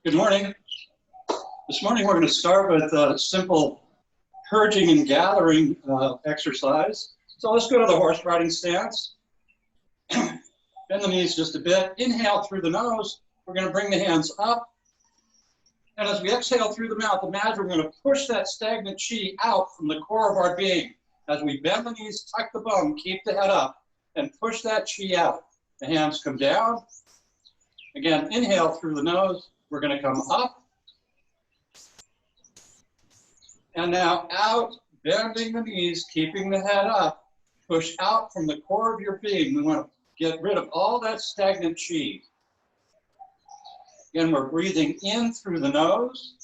Good morning. This morning we're going to start with a simple purging and gathering exercise. So let's go to the horse riding stance. Bend the knees just a bit. Inhale through the nose. We're going to bring the hands up. And as we exhale through the mouth, imagine we're going to push that stagnant chi out from the core of our being. As we bend the knees, tuck the bum, keep the head up, and push that chi out. The hands come down. Again, inhale through the nose. We're going to come up. And now out, bending the knees, keeping the head up. Push out from the core of your being. We want to get rid of all that stagnant chi. Again, we're breathing in through the nose.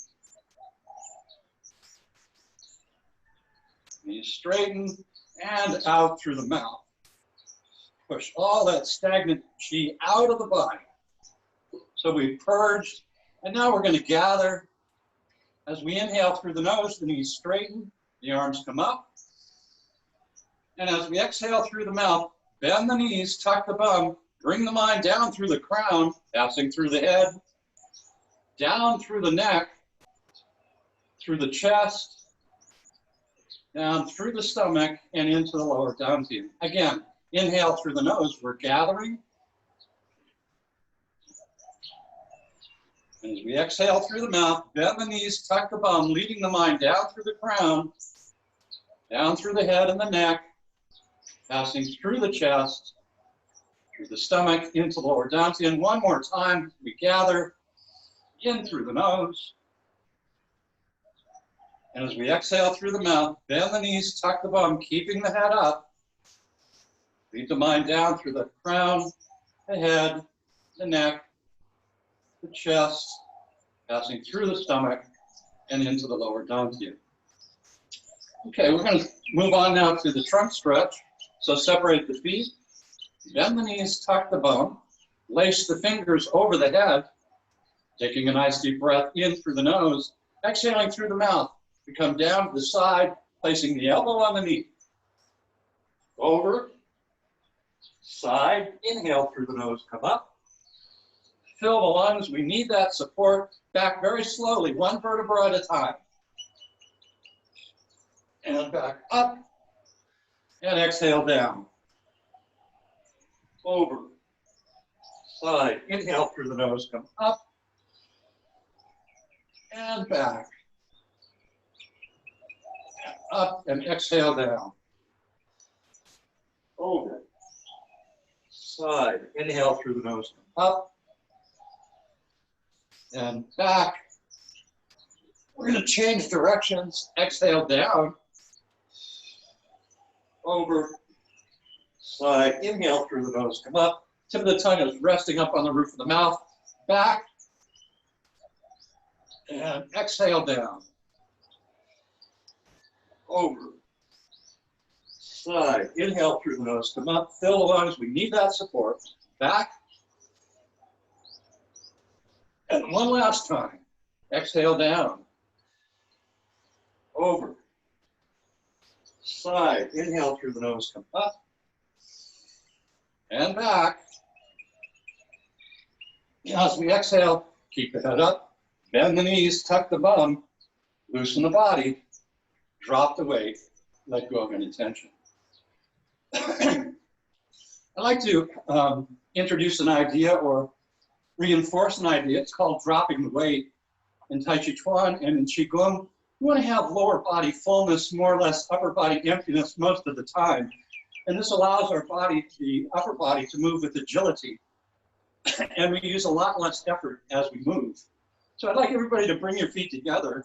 Knees straighten and out through the mouth. Push all that stagnant chi out of the body. So we've purged, and now we're going to gather. As we inhale through the nose, the knees straighten, the arms come up. And as we exhale through the mouth, bend the knees, tuck the bum, bring the mind down through the crown, passing through the head, down through the neck, through the chest, down through the stomach, and into the lower dantian. Again, inhale through the nose, we're gathering. And as we exhale through the mouth, bend the knees, tuck the bum, leading the mind down through the crown, down through the head and the neck, passing through the chest, through the stomach, into the lower dantian. One more time, we gather in through the nose. And as we exhale through the mouth, bend the knees, tuck the bum, keeping the head up. Lead the mind down through the crown, the head, the neck, the chest, passing through the stomach and into the lower dantian. Okay, we're going to move on now to the trunk stretch. So separate the feet, bend the knees, tuck the bum, lace the fingers over the head, taking a nice deep breath in through the nose, exhaling through the mouth. We come down to the side, placing the elbow on the knee. Over, side, inhale through the nose, come up. Fill the lungs, we need that support. Back very slowly, one vertebra at a time. And back up, and exhale down. Over, side, inhale through the nose, come up, and back. Up, and exhale down. Over, side, inhale through the nose, come up, and back. We're going to change directions. Exhale down. Over. Side. Inhale through the nose. Come up. Tip of the tongue is resting up on the roof of the mouth. Back. And exhale down. Over. Side. Inhale through the nose. Come up. Fill the lungs. We need that support. Back. And one last time, exhale down, over, side, inhale through the nose, come up, and back. As we exhale, keep the head up, bend the knees, tuck the bum, loosen the body, drop the weight, let go of any tension. I'd like to introduce an idea or reinforce an idea. It's called dropping the weight. In Taichithailand and in Qigong, we want to have lower body fullness, more or less upper body emptiness most of the time. And this allows our body, the upper body, to move with agility. And we use a lot less effort as we move. So I'd like everybody to bring your feet together.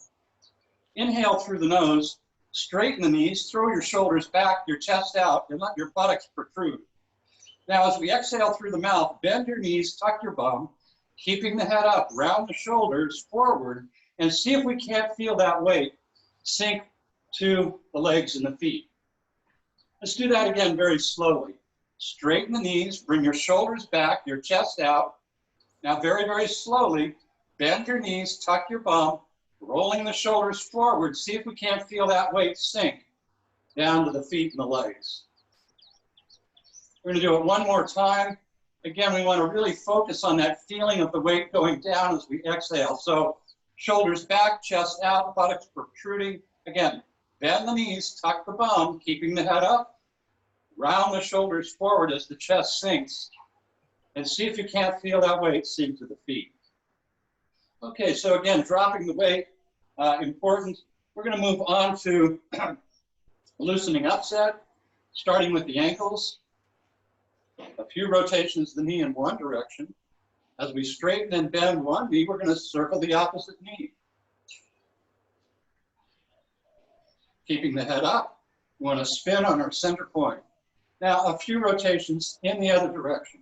Inhale through the nose, straighten the knees, throw your shoulders back, your chest out, and let your buttocks protrude. Now, as we exhale through the mouth, bend your knees, tuck your bum, keeping the head up, round the shoulders forward, and see if we can't feel that weight sink to the legs and the feet. Let's do that again very slowly. Straighten the knees, bring your shoulders back, your chest out. Now, very, very slowly, bend your knees, tuck your bum, rolling the shoulders forward. See if we can't feel that weight sink down to the feet and the legs. We're going to do it one more time. Again, we want to really focus on that feeling of the weight going down as we exhale. So shoulders back, chest out, buttocks protruding. Again, bend the knees, tuck the bum, keeping the head up. Round the shoulders forward as the chest sinks. And see if you can't feel that weight sink to the feet. Okay, so again, dropping the weight, important. We're going to move on to loosening upset, starting with the ankles. A few rotations of the knee in one direction. As we straighten and bend one knee, we're going to circle the opposite knee. Keeping the head up, we want to spin on our center point. Now, a few rotations in the other direction.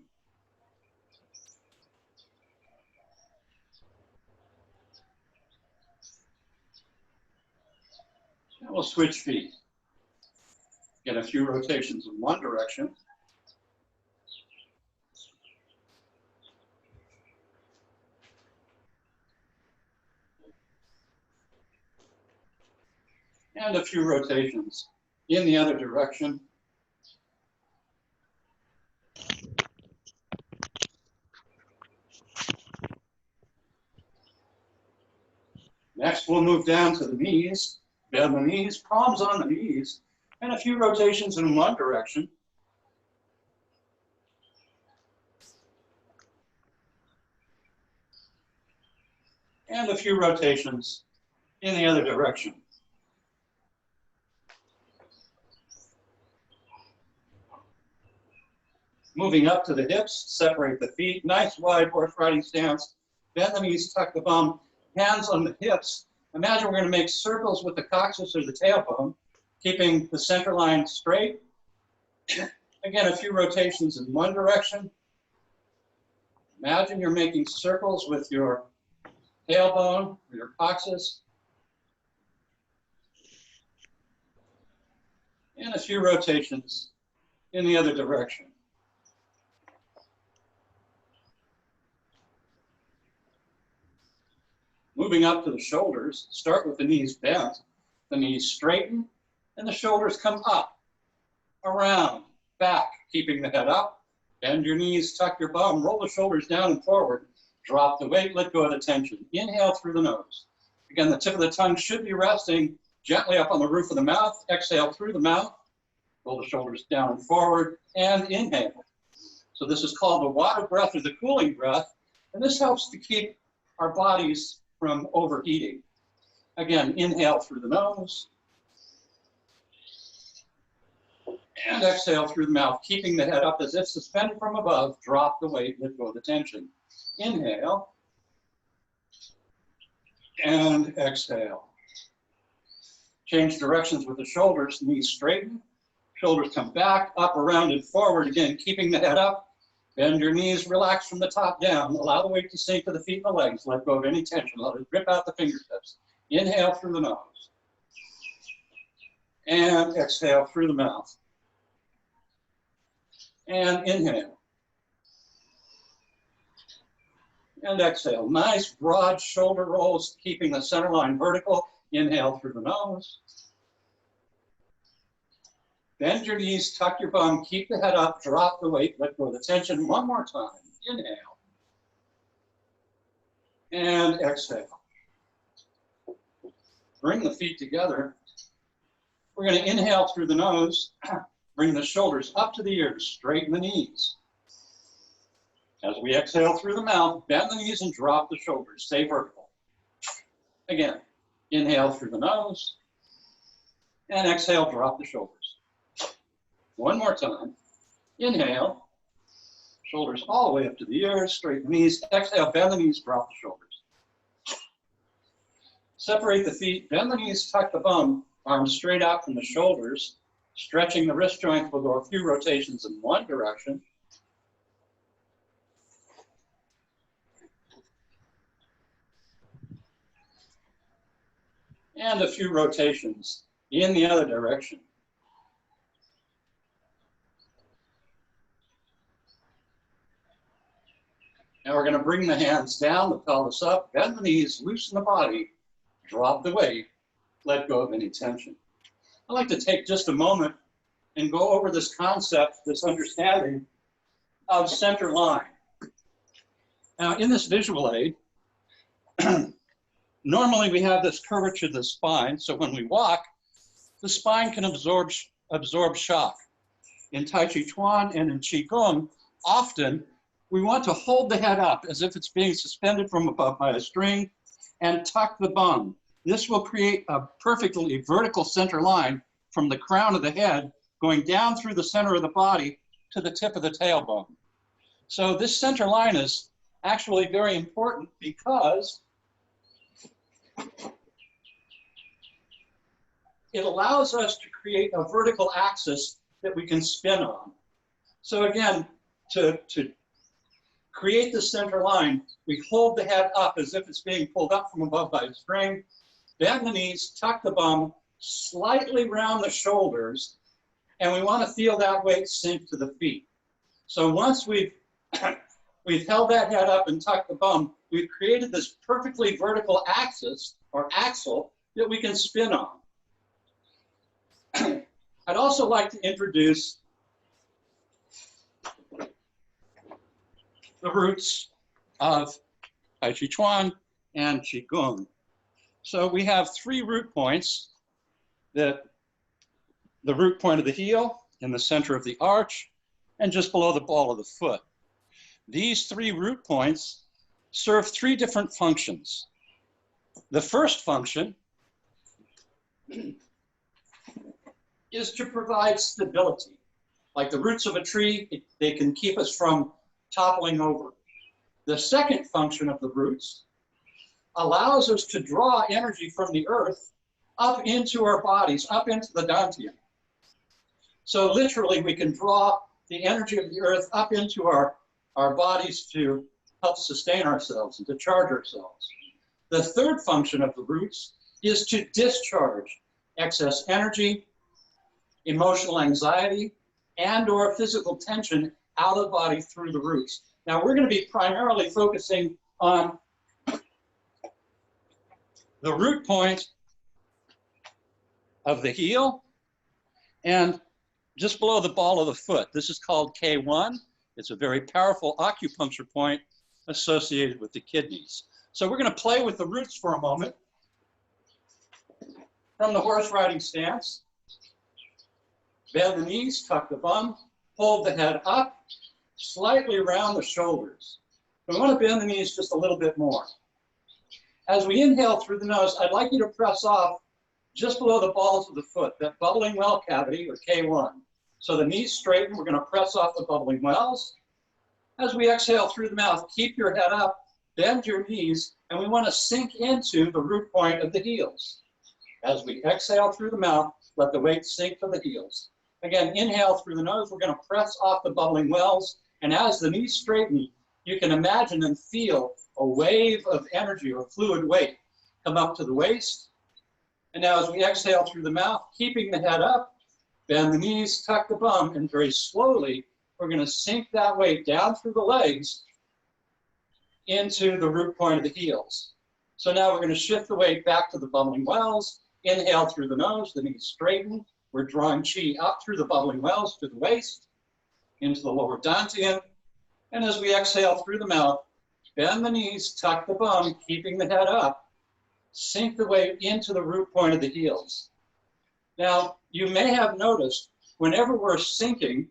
And we'll switch feet. Get a few rotations in one direction. And a few rotations in the other direction. Next, we'll move down to the knees, bend the knees, palms on the knees, and a few rotations in one direction. And a few rotations in the other direction. Moving up to the hips, separate the feet, nice wide horse riding stance, bend the knees, tuck the bum, hands on the hips. Imagine we're going to make circles with the coccyx or the tailbone, keeping the center line straight. Again, a few rotations in one direction. Imagine you're making circles with your tailbone or your coccyx. And a few rotations in the other direction. Moving up to the shoulders, start with the knees bent, the knees straighten, and the shoulders come up, around, back, keeping the head up. Bend your knees, tuck your bum, roll the shoulders down and forward. Drop the weight, let go of the tension. Inhale through the nose. Again, the tip of the tongue should be resting gently up on the roof of the mouth. Exhale through the mouth. Roll the shoulders down and forward, and inhale. So this is called the water breath or the cooling breath, and this helps to keep our bodies from overheating. Again, inhale through the nose. And exhale through the mouth, keeping the head up as if suspended from above. Drop the weight, let go of the tension. Inhale. And exhale. Change directions with the shoulders, knees straighten. Shoulders come back, up, around, and forward. Again, keeping the head up. Bend your knees, relax from the top down. Allow the weight to sink to the feet and the legs. Let go of any tension. Let it rip out the fingertips. Inhale through the nose. And exhale through the mouth. And inhale. And exhale. Nice broad shoulder rolls, keeping the center line vertical. Inhale through the nose. Bend your knees, tuck your bum, keep the head up, drop the weight, let go of the tension. One more time. Inhale. And exhale. Bring the feet together. We're going to inhale through the nose, bring the shoulders up to the ears, straighten the knees. As we exhale through the mouth, bend the knees and drop the shoulders. Stay vertical. Again, inhale through the nose, and exhale, drop the shoulders. One more time. Inhale. Shoulders all the way up to the ears, straighten the knees. Exhale, bend the knees, drop the shoulders. Separate the feet, bend the knees, tuck the bum, arms straight out from the shoulders. Stretching the wrist joints, we'll go a few rotations in one direction. And a few rotations in the other direction. Now we're going to bring the hands down, the pelvis up, bend the knees, loosen the body, drop the weight, let go of any tension. I'd like to take just a moment and go over this concept, this understanding of center line. Now, in this visual aid, normally we have this curvature of the spine, so when we walk, the spine can absorb shock. In Taichithailand and in Qigong, often we want to hold the head up as if it's being suspended from above by a string and tuck the bum. This will create a perfectly vertical center line from the crown of the head going down through the center of the body to the tip of the tailbone. So this center line is actually very important because it allows us to create a vertical axis that we can spin on. So again, to create the center line, we hold the head up as if it's being pulled up from above by a string, bend the knees, tuck the bum, slightly round the shoulders, and we want to feel that weight sink to the feet. So once we've held that head up and tucked the bum, we've created this perfectly vertical axis or axle that we can spin on. I'd also like to introduce the roots of Taichithailand and Qigong. So we have three root points: the root point of the heel, in the center of the arch, and just below the ball of the foot. These three root points serve three different functions. The first function is to provide stability. Like the roots of a tree, they can keep us from toppling over. The second function of the roots allows us to draw energy from the earth up into our bodies, up into the dantian. So literally we can draw the energy of the earth up into our bodies to help sustain ourselves and to charge ourselves. The third function of the roots is to discharge excess energy, emotional anxiety, and or physical tension out of the body through the roots. Now we're going to be primarily focusing on the root point of the heel and just below the ball of the foot. This is called K1. It's a very powerful acupuncture point associated with the kidneys. So we're going to play with the roots for a moment. From the horse riding stance, bend the knees, tuck the bum, hold the head up, slightly round the shoulders. We want to bend the knees just a little bit more. As we inhale through the nose, I'd like you to press off just below the balls of the foot, that bubbling well cavity, or K1. So the knees straighten, we're going to press off the bubbling wells. As we exhale through the mouth, keep your head up, bend your knees, and we want to sink into the root point of the heels. As we exhale through the mouth, let the weight sink to the heels. Again, inhale through the nose, we're going to press off the bubbling wells, and as the knees straighten, you can imagine and feel a wave of energy or fluid weight come up to the waist. And now as we exhale through the mouth, keeping the head up, bend the knees, tuck the bum, and very slowly, we're going to sink that weight down through the legs into the root point of the heels. So now we're going to shift the weight back to the bubbling wells. Inhale through the nose, the knees straighten. We're drawing chi up through the bubbling wells to the waist, into the lower dantian. And as we exhale through the mouth, bend the knees, tuck the bum, keeping the head up, sink the weight into the root point of the heels. Now, you may have noticed, whenever we're sinking,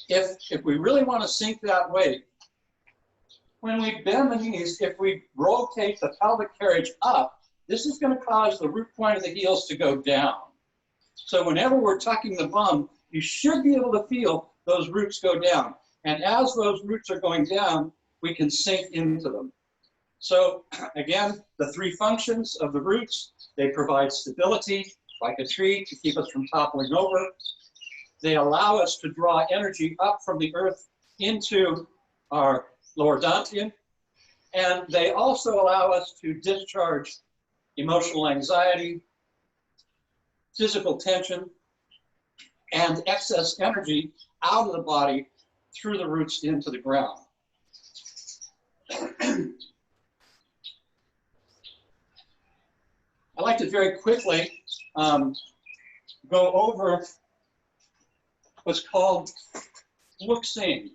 if we really want to sink that weight, when we bend the knees, if we rotate the pelvic carriage up, this is going to cause the root point of the heels to go down. So whenever we're tucking the bum, you should be able to feel those roots go down. And as those roots are going down, we can sink into them. So again, the three functions of the roots: they provide stability, like a tree, to keep us from toppling over. They allow us to draw energy up from the earth into our lower dantian. And they also allow us to discharge emotional anxiety, physical tension, and excess energy out of the body through the roots into the ground. I'd like to very quickly go over what's called Wu Xing.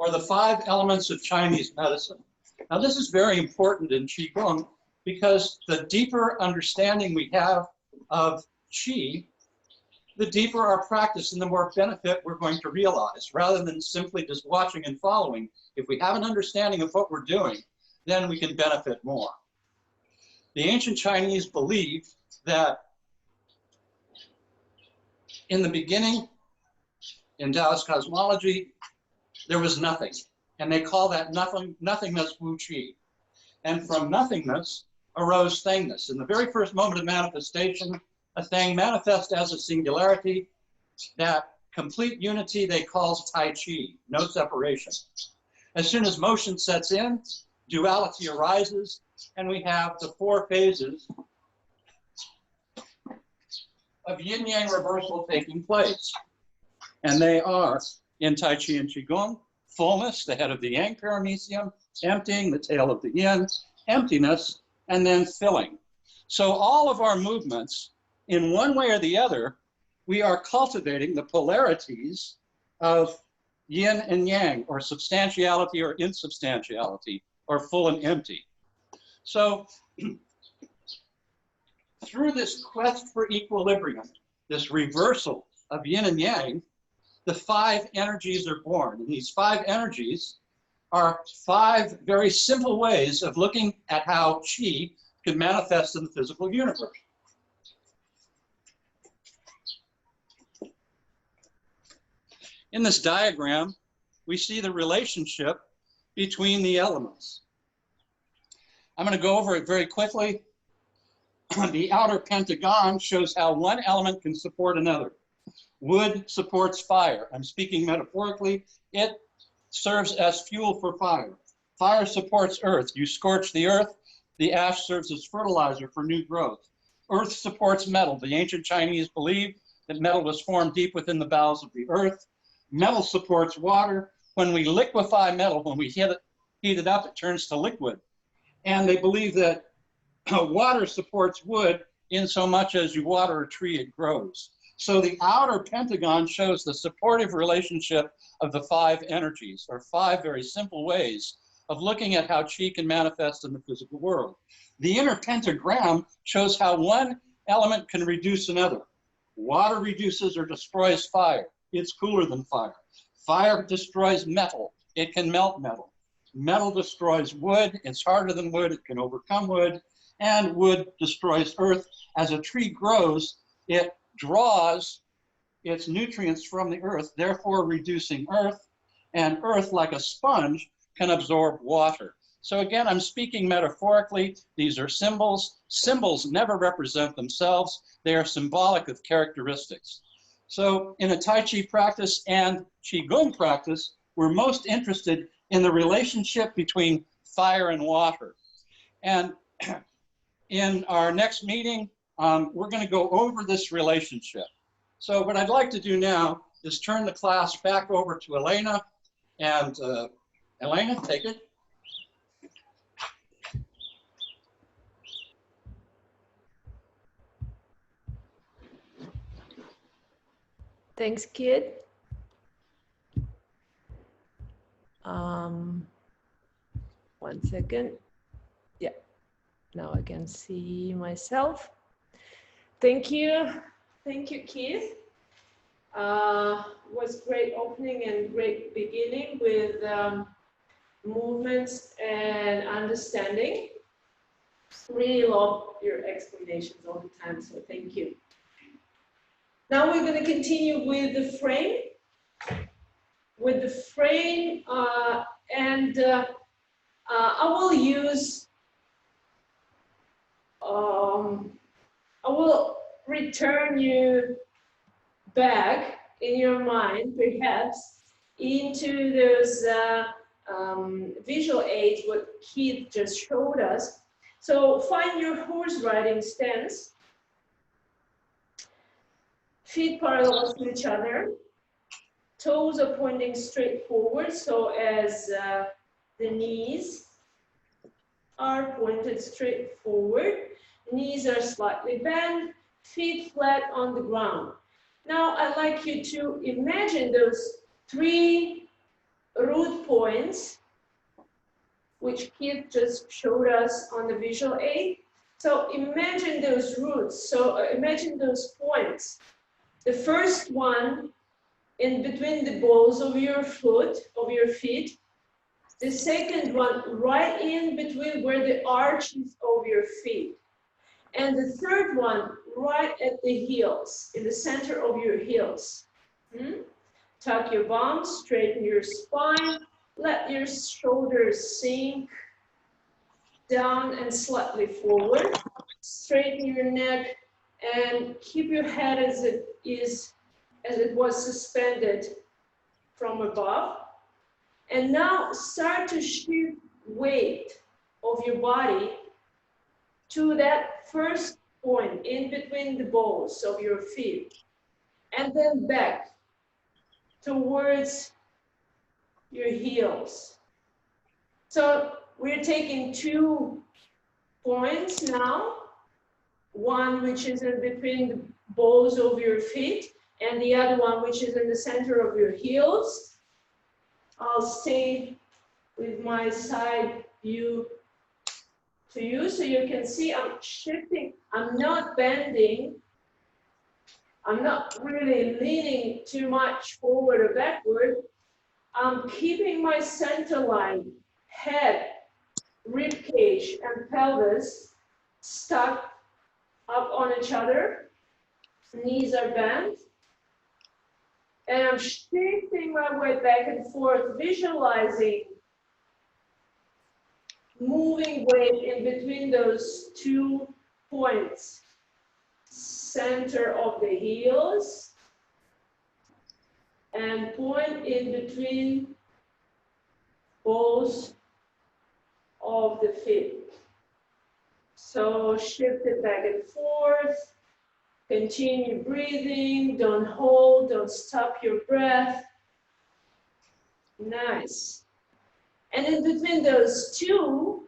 or the 5 elements of Chinese medicine. Now, this is very important in Qigong because the deeper understanding we have of Qi, the deeper our practice and the more benefit we're going to realize, rather than simply just watching and following. If we have an understanding of what we're doing, then we can benefit more. The ancient Chinese believed that in the beginning, in Taoist cosmology, there was nothing. And they call that nothingness Wu Qi. And from nothingness arose thingness. In the very first moment of manifestation, a thing manifests as a singularity. That complete unity they call Tai Chi, no separation. As soon as motion sets in, duality arises, and we have the 4 phases of yin-yang reversal taking place. And they are, in Tai Chi and Qigong, fullness, the head of the yang paramecium, emptying, the tail of the yin, emptiness, and then filling. So all of our movements, in one way or the other, we are cultivating the polarities of yin and yang, or substantiality or insubstantiality, or full and empty. So through this quest for equilibrium, this reversal of yin and yang, the 5 energies are born. And these 5 energies are 5 very simple ways of looking at how Qi can manifest in the physical universe. In this diagram, we see the relationship between the elements. I'm going to go over it very quickly. The outer pentagon shows how one element can support another. Wood supports fire. I'm speaking metaphorically. It serves as fuel for fire. Fire supports earth. You scorch the earth, the ash serves as fertilizer for new growth. Earth supports metal. The ancient Chinese believed that metal was formed deep within the bowels of the earth. Metal supports water. When we liquefy metal, when we heat it up, it turns to liquid. And they believe that water supports wood in so much as you water a tree, it grows. So the outer pentagon shows the supportive relationship of the 5 energies, or 5 very simple ways of looking at how Qi can manifest in the physical world. The inner pentagram shows how one element can reduce another. Water reduces or destroys fire. It's cooler than fire. Fire destroys metal. It can melt metal. Metal destroys wood. It's harder than wood. It can overcome wood. And wood destroys earth. As a tree grows, it draws its nutrients from the earth, therefore reducing earth. And earth, like a sponge, can absorb water. So again, I'm speaking metaphorically. These are symbols. Symbols never represent themselves. They are symbolic of characteristics. So in a Tai Chi practice and Qigong practice, we're most interested in the relationship between fire and water. And in our next meeting, we're going to go over this relationship. So what I'd like to do now is turn the class back over to Elena. And Elena, take it. Thanks, kid. One second. Yeah, now I can see myself. Thank you, Keith. Was great opening and great beginning with movements and understanding. Really love your explanations all the time, so thank you. Now we're going to continue with the frame. I will use, I will return you back in your mind, perhaps, into those visual aids what Keith just showed us. So find your horse riding stance. Feet parallel to each other. Toes are pointing straight forward, so as the knees are pointed straight forward. Knees are slightly bent, feet flat on the ground. Now I'd like you to imagine those 3 root points, which Keith just showed us on the visual aid. So imagine those roots. So imagine those points. The first one in between the balls of your feet. The second one right in between where the arches of your feet. And the third one right at the heels, in the center of your heels. Tuck your bum, straighten your spine, let your shoulders sink down and slightly forward. Straighten your neck and keep your head as it was suspended from above. And now start to shift weight of your body to that first point in between the balls of your feet, and then back towards your heels. So we're taking 2 points now, one which is in between the balls of your feet and the other one which is in the center of your heels. I'll stay with my side view to you so you can see I'm shifting. I'm not bending. I'm not really leaning too much forward or backward. I'm keeping my center line, head, rib cage, and pelvis stuck up on each other. Knees are bent. And I'm shifting my weight back and forth, visualizing moving weight in between those 2 points. Center of the heels and point in between balls of the feet. So shift it back and forth. Continue breathing. Don't hold. Don't stop your breath. Nice. And in between those 2,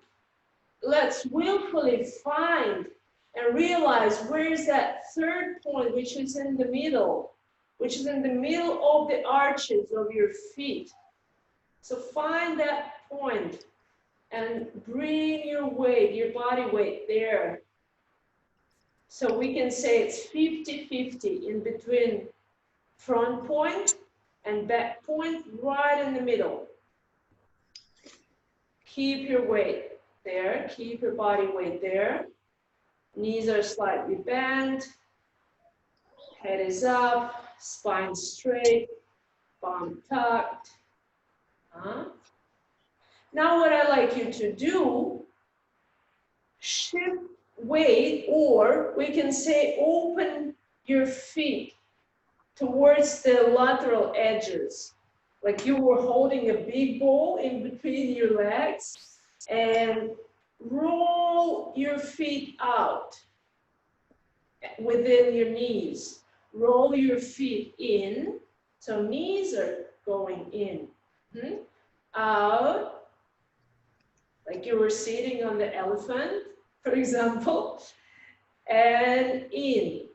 let's willfully find and realize where is that third point, which is in the middle, which is in the middle of the arches of your feet. So find that point and bring your weight, your body weight there. So we can say it's 50-50 in between front point and back point, right in the middle. Keep your weight there, keep your body weight there. Knees are slightly bent, head is up, spine straight, bum tucked. Now what I like you to do, shift weight, or we can say open your feet towards the lateral edges. Like you were holding a big ball in between your legs, and roll your feet out within your knees. Roll your feet in, so knees are going in. Out, like you were sitting on the elephant, for example, and in.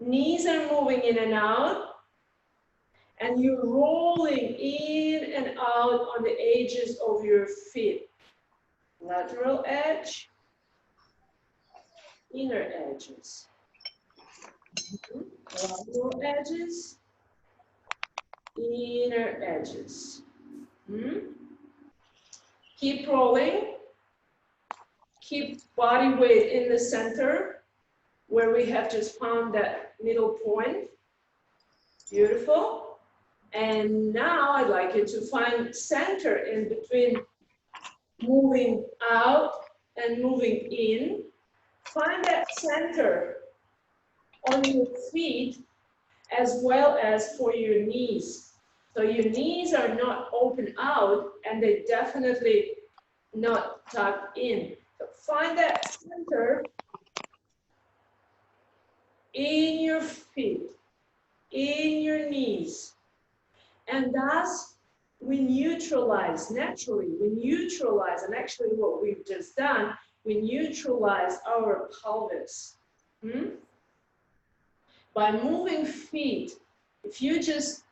Knees are moving in and out, and you're rolling in and out on the edges of your feet. Lateral edge, inner edges. Lateral edges, inner edges. Keep rolling. Keep body weight in the center where we have just found that middle point. Beautiful. And now I'd like you to find center in between moving out and moving in. Find that center on your feet as well as for your knees. So your knees are not open out and they definitely not tucked in. So find that center in your feet, in your knees. And thus we neutralize, naturally, we neutralize, and actually what we've just done, we neutralize our pelvis. By moving feet, if you just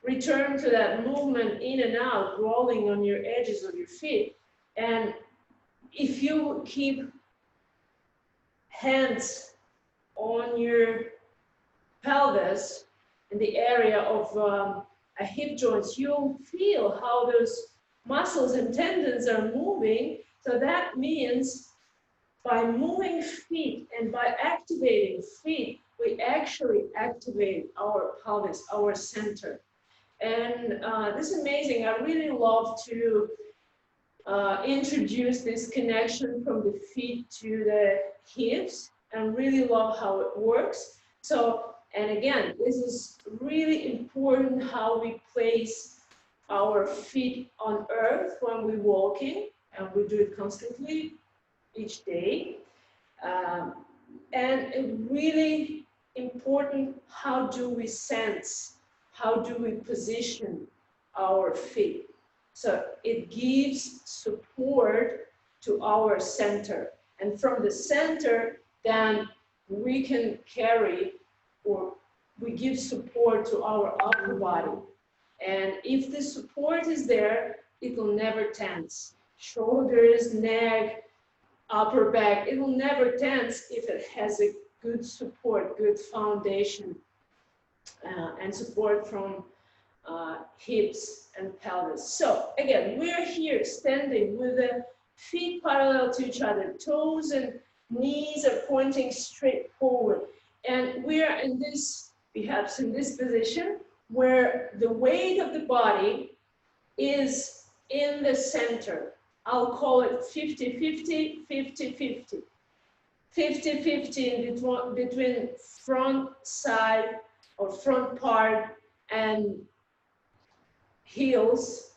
return to that movement in and out, rolling on your edges of your feet. And if you keep hands on your pelvis in the area of a hip joints, you'll feel how those muscles and tendons are moving. So that means by moving feet and by activating feet, we actually activate our pelvis, our center. And this is amazing. I really love to introduce this connection from the feet to the hips, and really love how it works. So, and again, this is really important how we place our feet on earth when we're walking, and we do it constantly each day. And it really important, how do we sense, how do we position our feet? So it gives support to our center. And from the center, then we can carry, or we give support to our upper body. And if the support is there, it will never tense. Shoulders, neck, upper back, it will never tense if it has a good support, good foundation, and support from hips and pelvis. So again, we're here standing with the feet parallel to each other, toes and knees are pointing straight forward. And we are in this, perhaps in this position, where the weight of the body is in the center. I'll call it 50-50, 50-50. 50-50 between front side or front part and heels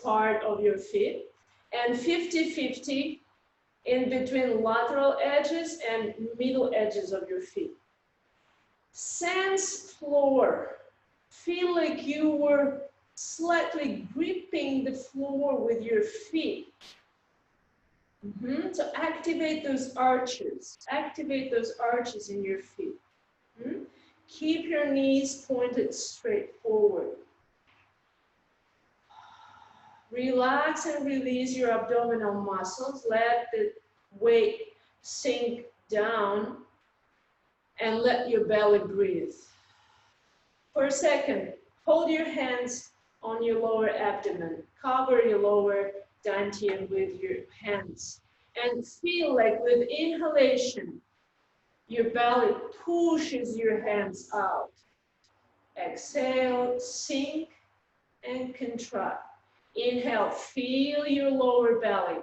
part of your feet, and 50-50 in between lateral edges and middle edges of your feet. Sense floor. Feel like you were slightly gripping the floor with your feet. So activate those arches. Activate those arches in your feet. Keep your knees pointed straight forward. Relax and release your abdominal muscles. Let the weight sink down and let your belly breathe. For a second, hold your hands on your lower abdomen. Cover your lower dantian with your hands. And feel like with inhalation, your belly pushes your hands out. Exhale, sink and contract. Inhale, feel your lower belly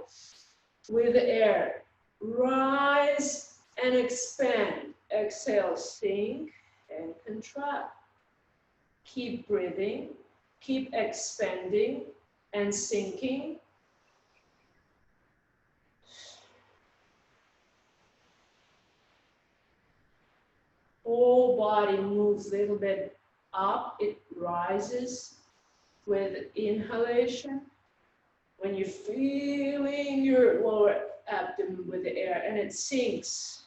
with the air. Rise and expand. Exhale, sink and contract. Keep breathing, keep expanding and sinking. Whole body moves a little bit up, it rises with inhalation. When you're feeling your lower abdomen with the air, and it sinks.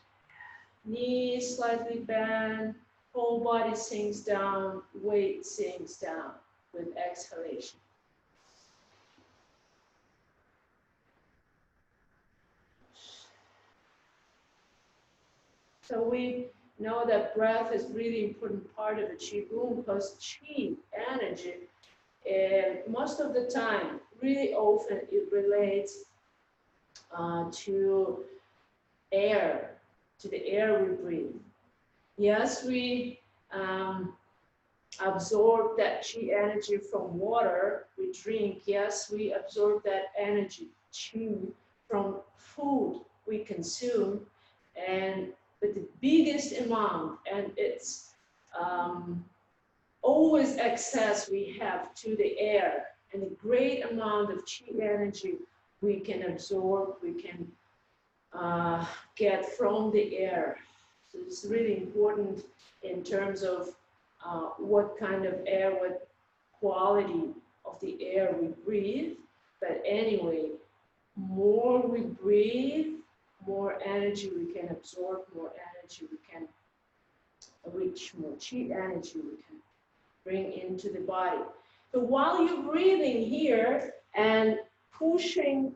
Knees slightly bend, whole body sinks down, weight sinks down with exhalation. So we know that breath is really important part of the Qigong, because Qi, energy, most of the time, really often it relates to air, to the air we breathe. Yes, we absorb that Qi energy from water we drink. Yes, we absorb that energy, Qi, from food we consume. But the biggest amount, and it's always excess we have to the air, and a great amount of Qi energy we can absorb, we can get from the air. So it's really important in terms of what kind of air, what quality of the air we breathe. But anyway, more we breathe, more energy we can absorb, more energy we can reach, more Qi energy we can bring into the body. So while you're breathing here and pushing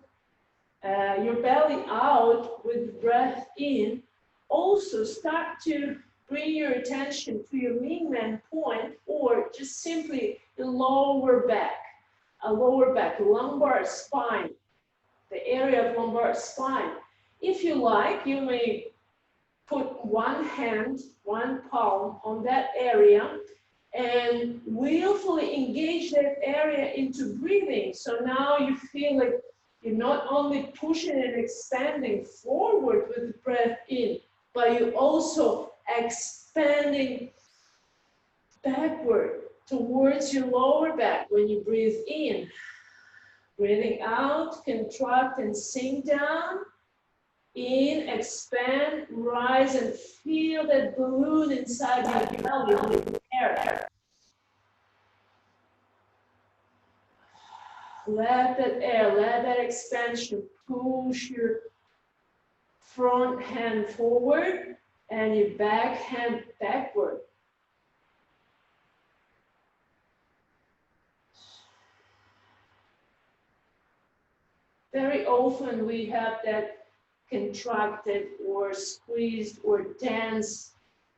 your belly out with breath in, also start to bring your attention to your Mingmen point, or just simply the lower back, lumbar spine, the area of lumbar spine. If you like, you may put one hand, one palm on that area and willfully engage that area into breathing. So now you feel like you're not only pushing and expanding forward with the breath in, but you're also expanding backward towards your lower back when you breathe in. Breathing out, contract and sink down. In, expand, rise, and feel that balloon inside your belly with air. Let that air, let that expansion push your front hand forward and your back hand backward. Very often we have that contracted or squeezed or tense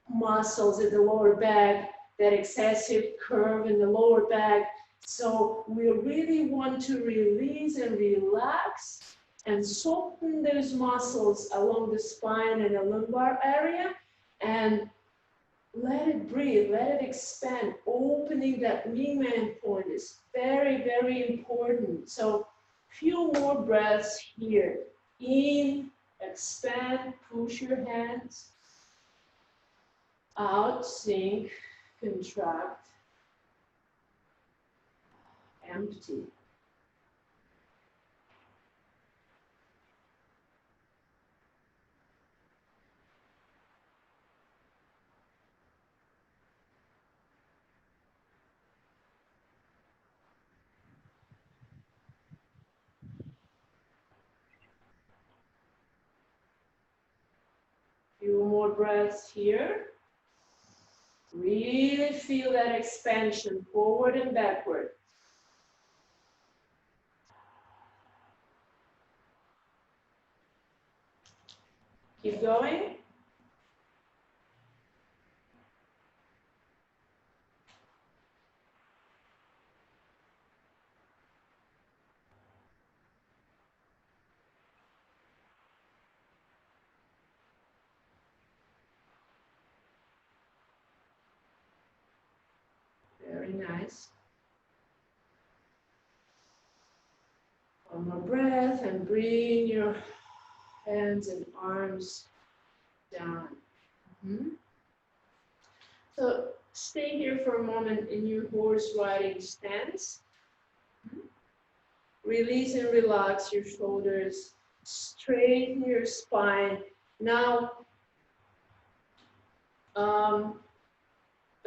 muscles in the lower back, that excessive curve in the lower back. So we really want to release and relax and soften those muscles along the spine and the lumbar area, and let it breathe, let it expand. Opening that Mingmen point is very, very important. So few more breaths here. In, expand, push your hands. Out, sink, contract, empty. Few more breaths here. Really feel that expansion forward and backward. Keep going. Very nice. One more breath and bring your hands and arms down. So stay here for a moment in your horse riding stance. Release and relax your shoulders. Straighten your spine. Now,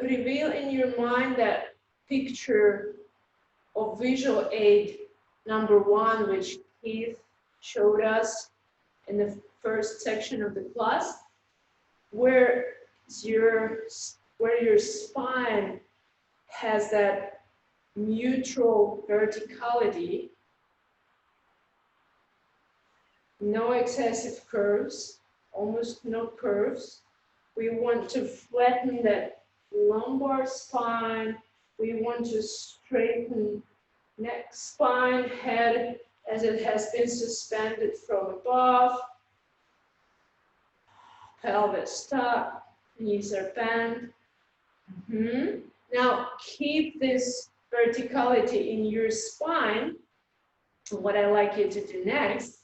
reveal in your mind that picture of visual aid number 1, which Keith showed us in the first section of the class, where your spine has that neutral verticality, no excessive curves, almost no curves. We want to flatten that lumbar spine. We want to straighten neck, spine, head as it has been suspended from above. Pelvis tuck, knees are bent. Now keep this verticality in your spine. What I'd like you to do next,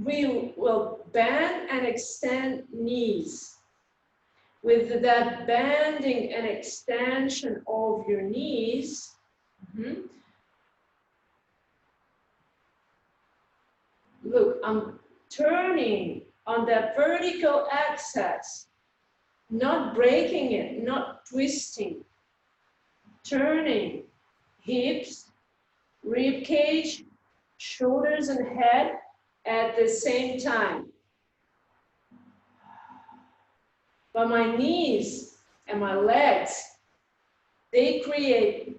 we will bend and extend knees. With that bending and extension of your knees, look, I'm turning on that vertical axis, not breaking it, not twisting. Turning hips, rib cage, shoulders and head at the same time. But my knees and my legs, they create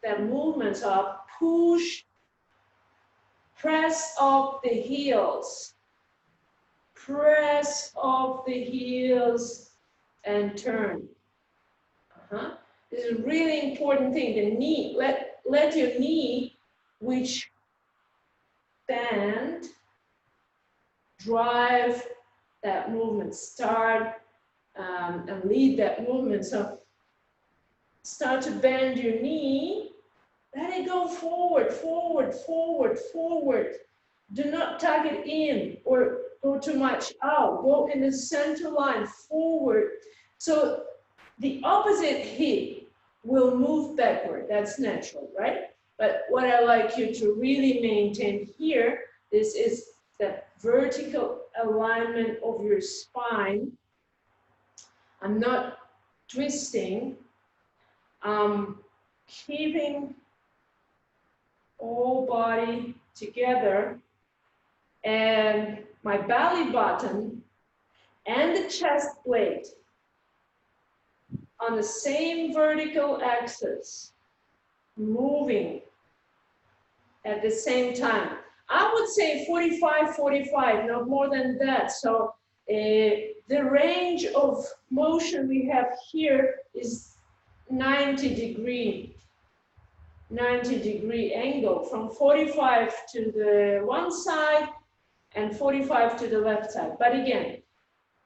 the movements of push, press up the heels, press up the heels, and turn. This is a really important thing. The knee, let your knee, which bend, drive that movement, start and lead that movement. So start to bend your knee, let it go forward, forward, forward, forward. Do not tuck it in or go too much out. Go in the center line, forward. So the opposite hip will move backward. That's natural, right? But what I like you to really maintain here, this is that vertical alignment of your spine. I'm not twisting. I'm keeping all body together, and my belly button and the chest plate on the same vertical axis, moving at the same time. I would say 45, 45, not more than that. So the range of motion we have here is 90 degree angle, from 45 to the one side and 45 to the left side. But again,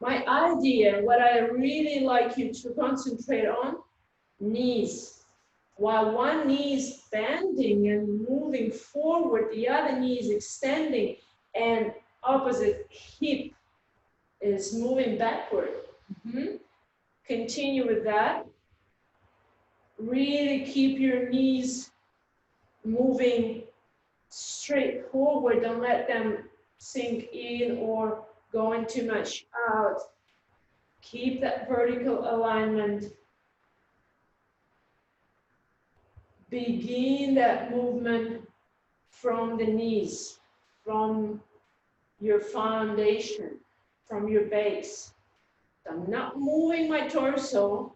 my idea, what I really like you to concentrate on, knees. While one knee is bending and moving forward, the other knee is extending, and opposite hip is moving backward. Continue with that. Really keep your knees moving straight forward. Don't let them sink in or going too much out. Keep that vertical alignment. Begin that movement from the knees, from your foundation, from your base. I'm not moving my torso.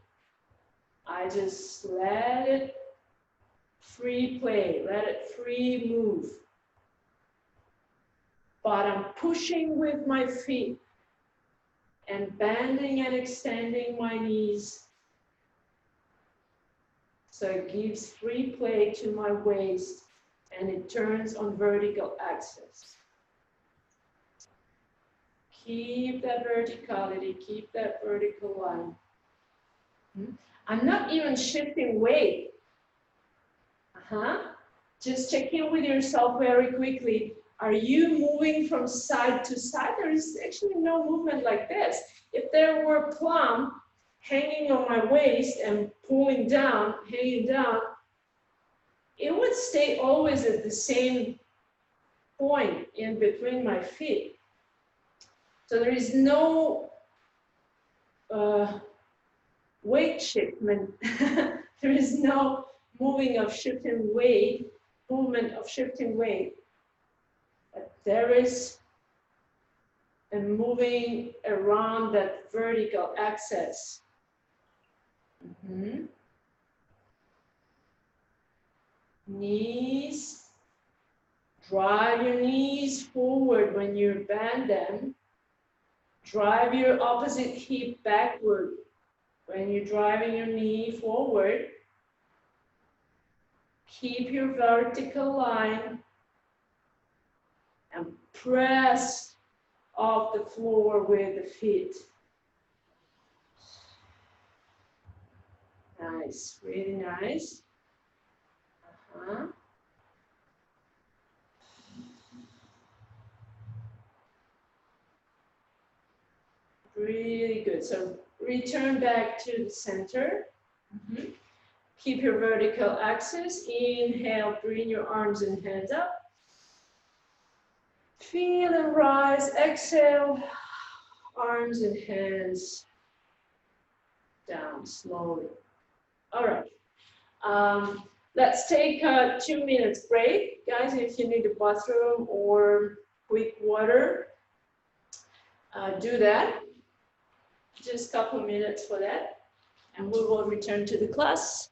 I just let it free play, let it free move. But I'm pushing with my feet and bending and extending my knees. So it gives free play to my waist and it turns on vertical axis. Keep that verticality, keep that vertical line. I'm not even shifting weight. Just check in with yourself very quickly. Are you moving from side to side? There is actually no movement like this. If there were plum hanging on my waist and pulling down, hanging down, it would stay always at the same point in between my feet. So there is no weight shipment. There is no movement of shifting weight. But there is a moving around that vertical axis. Knees, drive your knees forward when you bend them. Drive your opposite hip backward when you're driving your knee forward. Keep your vertical line and press off the floor with the feet. Nice, really nice. Really good. So return back to the center. Keep your vertical axis. Inhale, bring your arms and hands up. Feel and rise. Exhale, arms and hands down slowly. All right. Let's take a 2 minutes break. Guys, if you need a bathroom or quick water, do that. Just a couple minutes for that. And we will return to the class.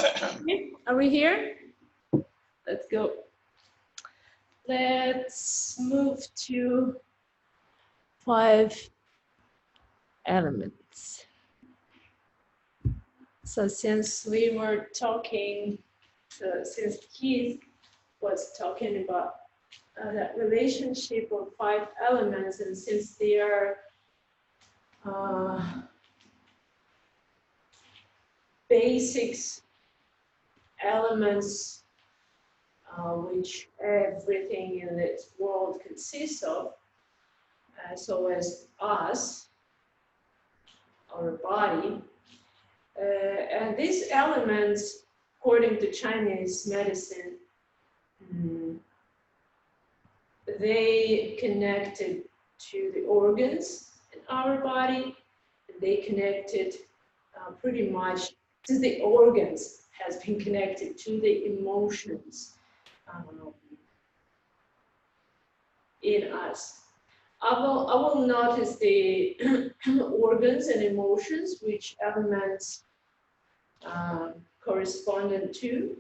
Okay, are we here? Let's go. Let's move to 5 elements. So since we were talking, since Keith was talking about that relationship of 5 elements, and since they are basics elements which everything in this world consists of, so as us, our body, and these elements, according to Chinese medicine, they connected to the organs in our body. They connected pretty much, since the organs has been connected to the emotions in us. I will notice the organs and emotions, which elements correspondent to.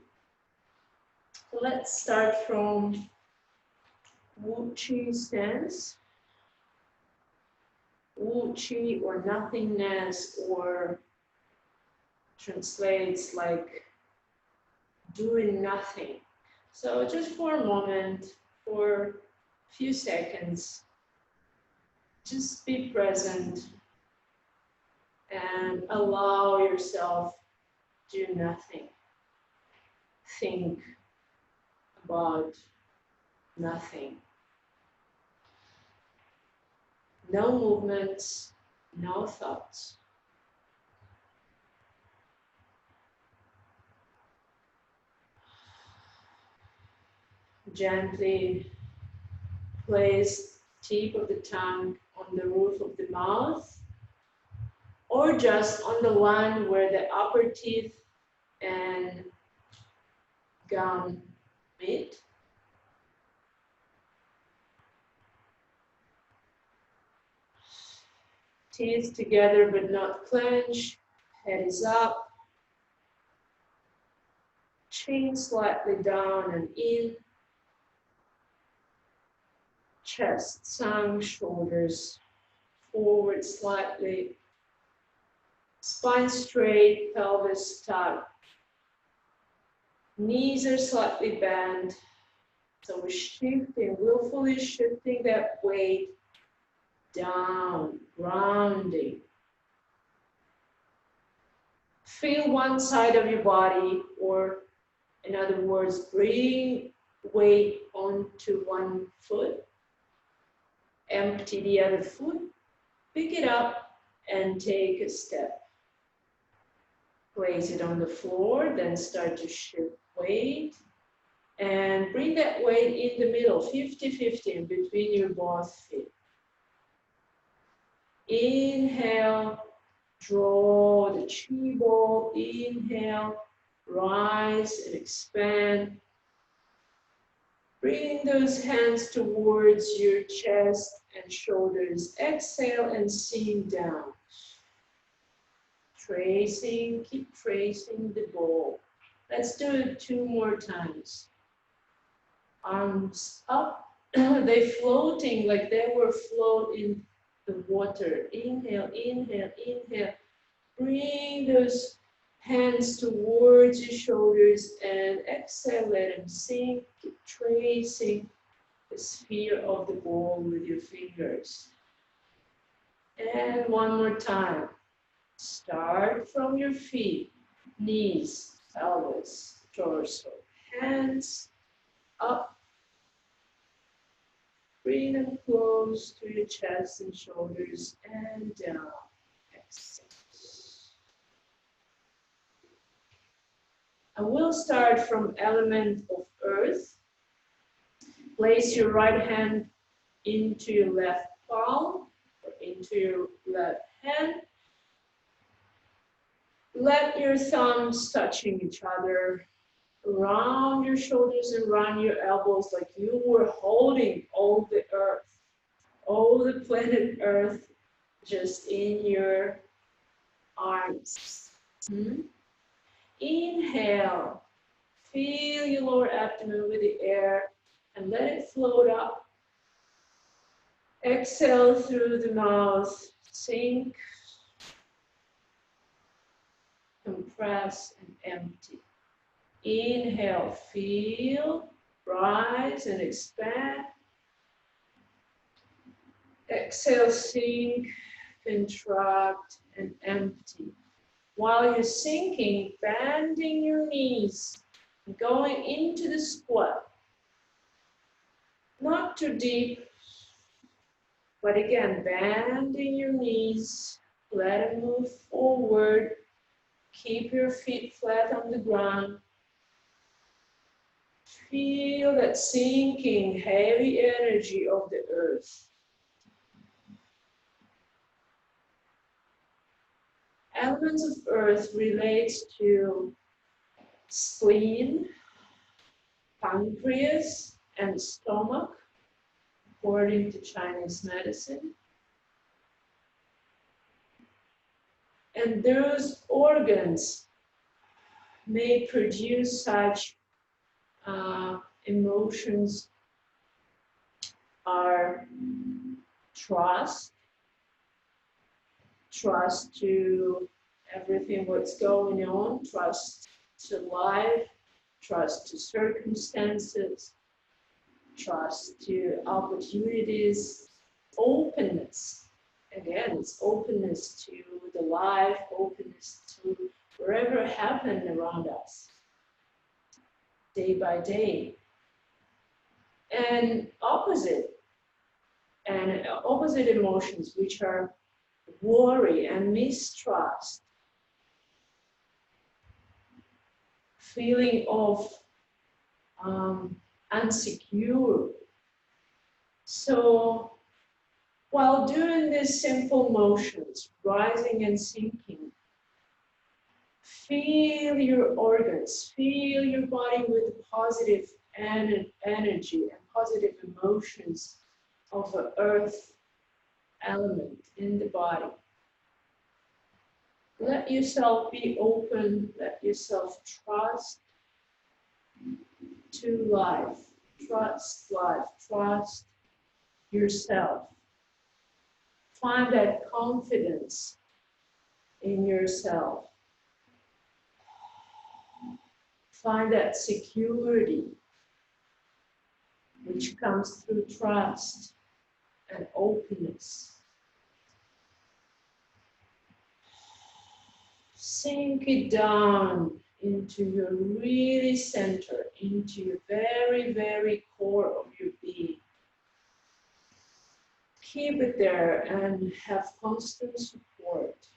So let's start from Wu Qi stance. Wu Qi, or nothingness, or translates like doing nothing. So just for a moment, for a few seconds, just be present and allow yourself to do nothing. Think about nothing. No movements, no thoughts. Gently place tip of the tongue on the roof of the mouth, or just on the one where the upper teeth and gum meet. Teeth together but not clench. Head is up. Chin slightly down and in. Chest sunk, shoulders forward slightly. Spine straight, pelvis tucked. Knees are slightly bent. So we're shifting, willfully shifting that weight down, grounding. Feel one side of your body, or in other words, bring weight onto one foot. Empty the other foot, pick it up and take a step. Place it on the floor, then start to shift weight. And bring that weight in the middle, 50-50 in between your both feet. Inhale, draw the chi ball. Inhale, rise and expand. Bring those hands towards your chest and shoulders. Exhale and sink down. Tracing, keep tracing the ball. Let's do it 2 more times. Arms up. They're floating like they were floating in the water. Inhale, inhale, inhale. Bring those hands towards your shoulders and exhale, let them sink. Keep tracing the sphere of the ball with your fingers. And one more time. Start from your feet, knees, pelvis, torso, hands up. Bring them close to your chest and shoulders and down. Exhale. I will start from element of earth. Place your right hand into your left palm or into your left hand. Let your thumbs touching each other. Round your shoulders and round your elbows like you were holding all the earth, all the planet Earth just in your arms. Inhale, fill your lower abdomen with the air and let it float up. Exhale through the mouth, sink, compress, and empty. Inhale, feel, rise and expand. Exhale, sink, contract, and empty. While you're sinking, bending your knees, going into the squat. Not too deep, but again, bending your knees, let it move forward. Keep your feet flat on the ground. Feel that sinking, heavy energy of the earth. Elements of earth relates to spleen, pancreas, and stomach, according to Chinese medicine. And those organs may produce such emotions are trust to everything what's going on, trust to life, trust to circumstances, trust to opportunities, openness. Again, it's openness to the life, openness to whatever happened around us, day by day. And opposite emotions, which are worry and mistrust, feeling of insecure. So while doing these simple motions, rising and sinking, feel your organs, feel your body with positive energy and positive emotions of an earth element in the body. Let yourself be open, let yourself trust to life, trust yourself. Find that confidence in yourself. Find that security which comes through trust and openness. Sink it down into your really center, into your very, very core of your being. Keep it there and have constant support.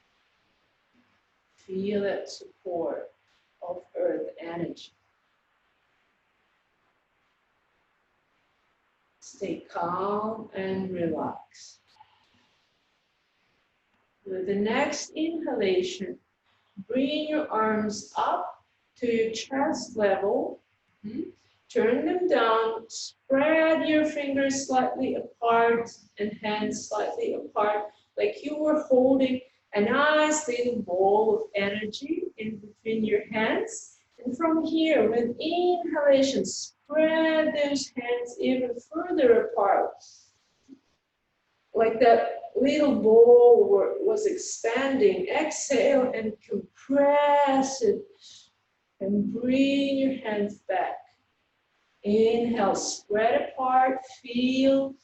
Feel that support of earth energy. Stay calm and relax. With the next inhalation, bring your arms up to your chest level. Turn them down. Spread your fingers slightly apart and hands slightly apart, like you were holding a nice little ball of energy in between your hands. And from here, with inhalation, spread those hands even further apart. Like that little ball was expanding. Exhale and compress it. And bring your hands back. Inhale, spread apart, feel.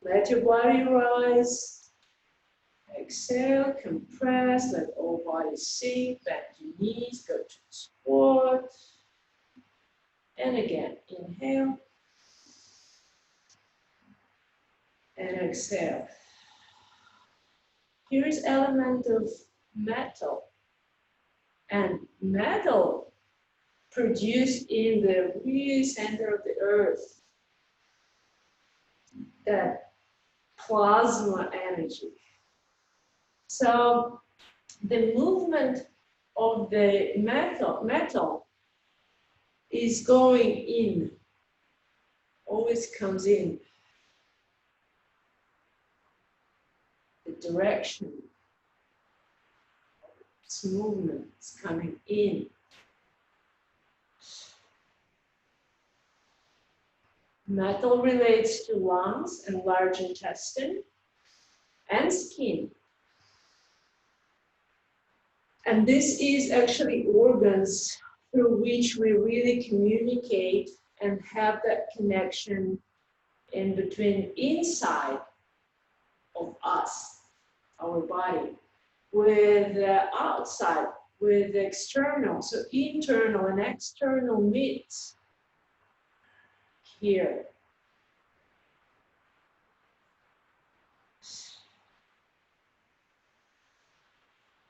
Let your body rise. Exhale, compress, let all body sink, bend your knees, go to squat. And again, inhale. And exhale. Here is element of metal. And metal produced in the really center of the earth. That plasma energy. So the movement of the metal is going in, always comes in. The direction, This movement is coming in. Metal relates to lungs and large intestine and skin. And this is actually organs through which we really communicate and have that connection in between inside of us, our body, with the outside, with the external. So internal and external meets here.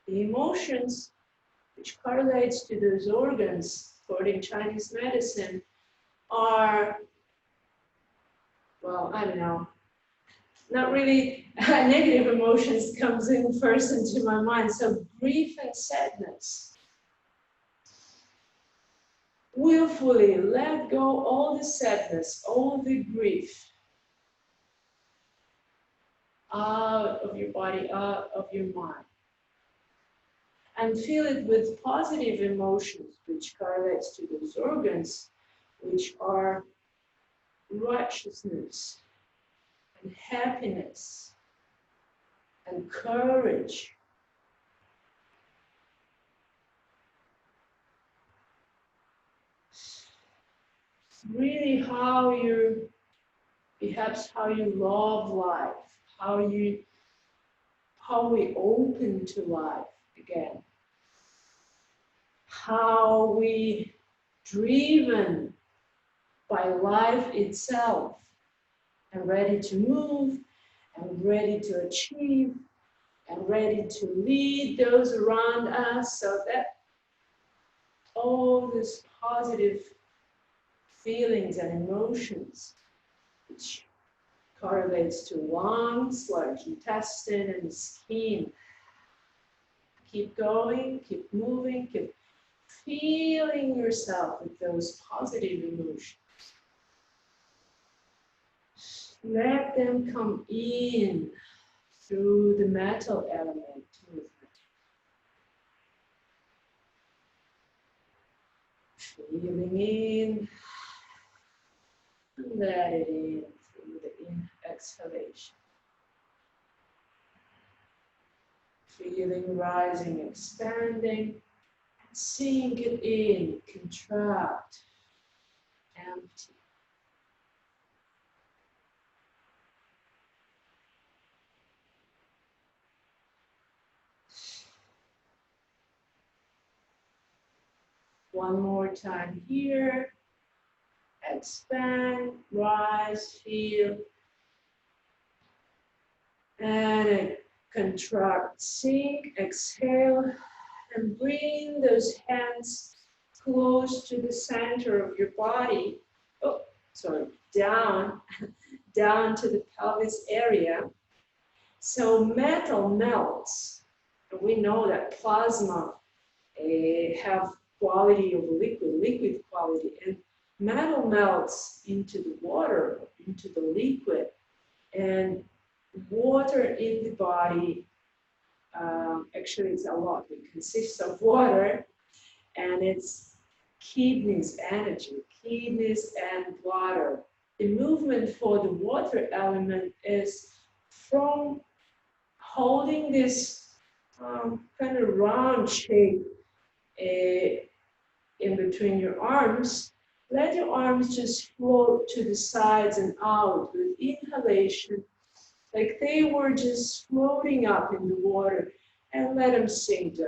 The emotions, which correlates to those organs, according to Chinese medicine, are, well, I don't know, not really negative emotions comes in first into my mind. So grief and sadness. Willfully let go all the sadness, all the grief out of your body, out of your mind. And fill it with positive emotions, which correlates to those organs, which are righteousness and happiness and courage. Really how you, perhaps how you love life, how we open to life again, how we driven by life itself and ready to move and ready to achieve and ready to lead those around us, so that all these positive feelings and emotions, which correlates to lungs, large intestine, and skin. Keep going, keep moving, keep feeling yourself with those positive emotions. Let them come in through the metal element movement. Feeling in, and let it in through the exhalation. Feeling rising, expanding, sink it in, contract, empty. One more time here. Expand, rise, feel, and contract, sink, exhale, and bring those hands close to the center of your body. Oh, sorry, down to the pelvis area. So metal melts. We know that plasma have quality of liquid quality, and metal melts into the water, into the liquid, and water in the body, actually it's a lot, it consists of water, and it's kidneys energy, kidneys and water. The movement for the water element is from holding this kind of round shape in between your arms. Let your arms just float to the sides and out with inhalation, like they were just floating up in the water, and let them sink down.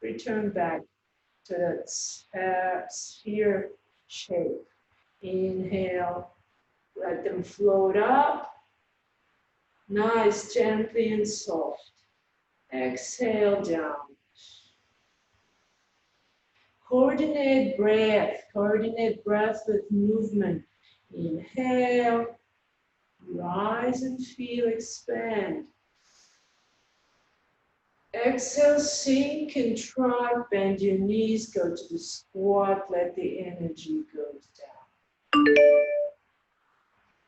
Return back to that sphere shape. Inhale, let them float up, nice, gently and soft. Exhale down. Coordinate breath with movement. Inhale, rise and feel, expand. Exhale, sink, contract, bend your knees, go to the squat, let the energy go down.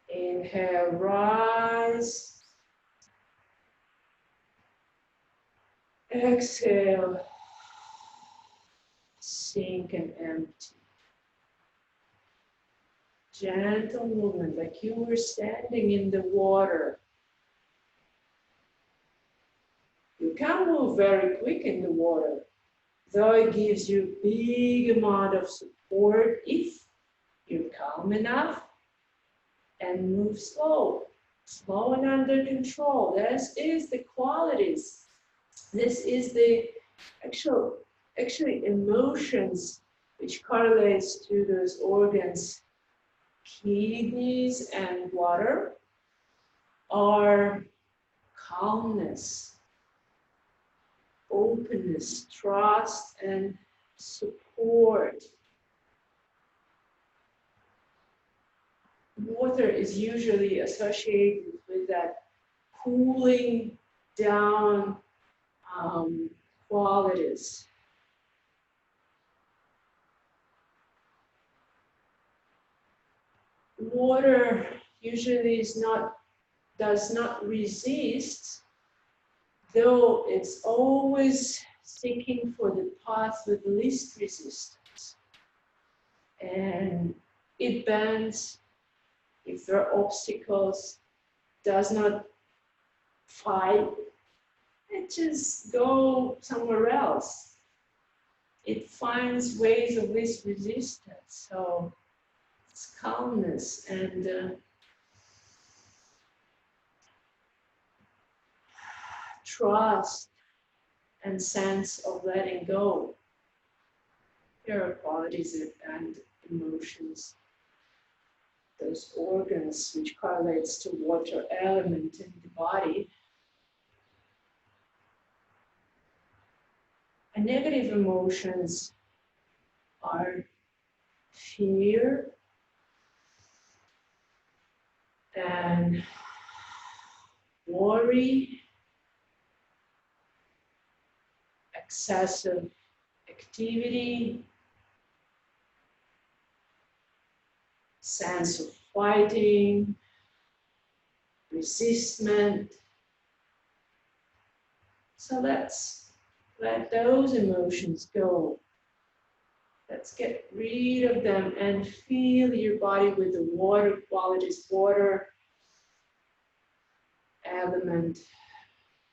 Inhale, rise. Exhale. Sink and empty. Gentle movement, like you were standing in the water. You can move very quick in the water, though it gives you big amount of support if you're calm enough and move slow. Slow and under control. This is the qualities. This is the actually emotions which correlates to those organs. Kidneys and water are calmness, openness, trust, and support. Water is usually associated with that cooling down qualities. Water usually does not resist, though it's always seeking for the path with least resistance. And it bends if there are obstacles, does not fight, it just go somewhere else. It finds ways of least resistance. So it's calmness and trust and sense of letting go. There are qualities and emotions, those organs which correlates to water element in the body. And negative emotions are fear and worry, excessive activity, sense of fighting, resistment. So let's let those emotions go. Let's get rid of them and fill your body with the water qualities, water element.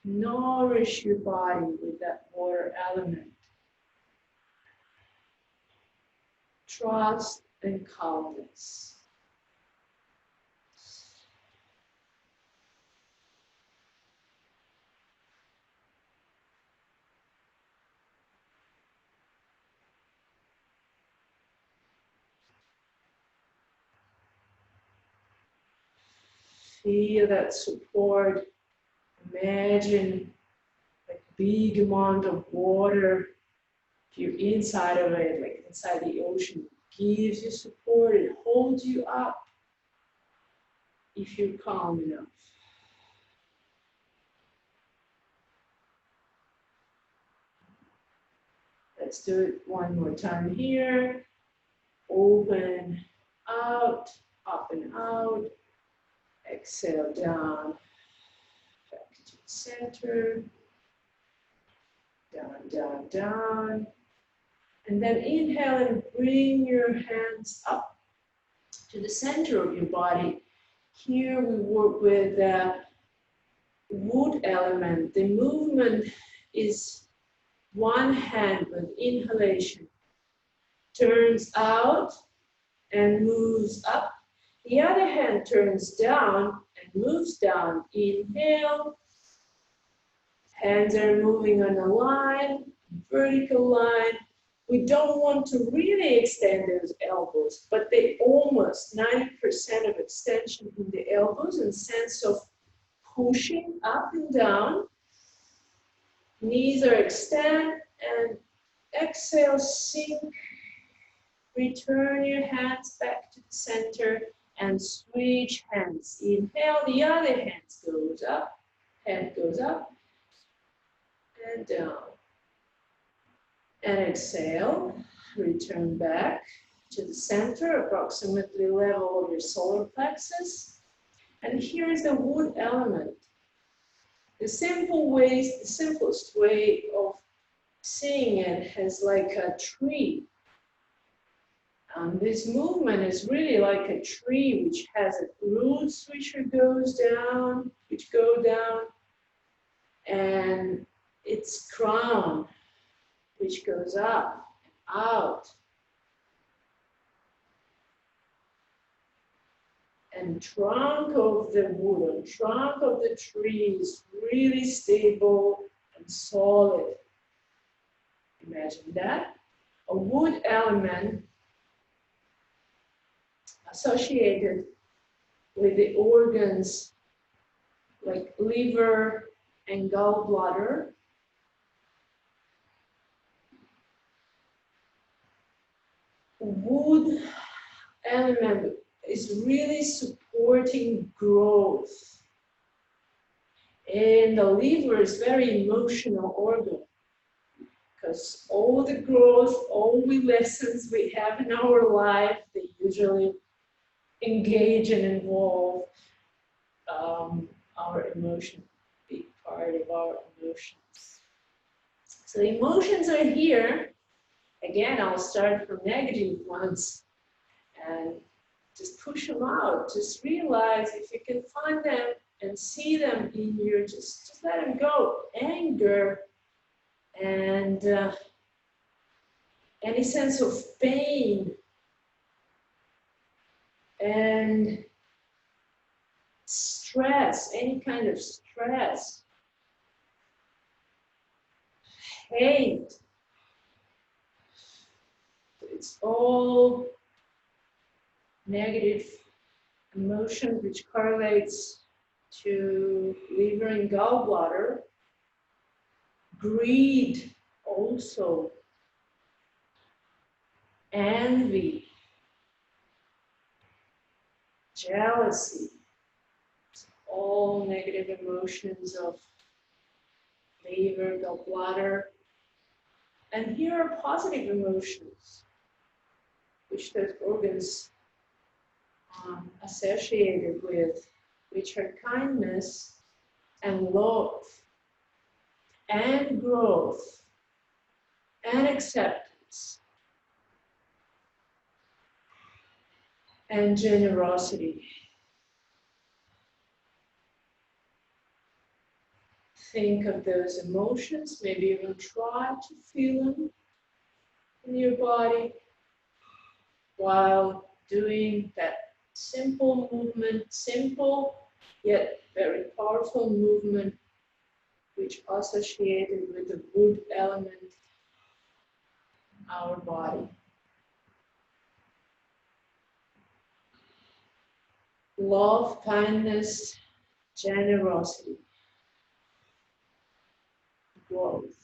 Nourish your body with that water element. Trust and calmness. Feel that support. Imagine a big amount of water. If you're inside of it, like inside the ocean, gives you support, it holds you up if you're calm enough. Let's do it one more time here. Open out, up and out. Exhale down, back to the center. Down, down, down. And then inhale and bring your hands up to the center of your body. Here we work with the wood element. The movement is one hand with inhalation, turns out and moves up. The other hand turns down and moves down. Inhale. Hands are moving on a line, vertical line. We don't want to really extend those elbows, but they almost 90% of extension in the elbows and sense of pushing up and down. Knees are extend and exhale, sink. Return your hands back to the center and switch hands. Inhale, the other hand goes up, head goes up and down. And exhale, return back to the center, approximately level of your solar plexus. And here is the wood element. The simplest way of seeing it is like a tree. This movement is really like a tree which has roots which go down, and its crown which goes up and out. And trunk of the wood, trunk of the tree is really stable and solid. Imagine that. A wood element associated with the organs like liver and gallbladder. Wood element is really supporting growth. And the liver is very emotional organ, because all the growth, all the lessons we have in our life, they usually engage and involve our emotion, big part of our emotions. So the emotions are here. Again, I'll start from negative ones and just push them out. Just realize if you can find them and see them in you, just let them go. Anger and any sense of pain and stress, any kind of stress, hate. It's all negative emotion which correlates to liver and gallbladder. Greed also. Envy. Jealousy. It's all negative emotions of liver, gallbladder. And here are positive emotions, which those organs associated with, which are kindness and love and growth and acceptance and generosity. Think of those emotions, maybe even try to feel them in your body while doing that simple movement, simple yet very powerful movement, which associated with the wood element in our body. Love, kindness, generosity, growth.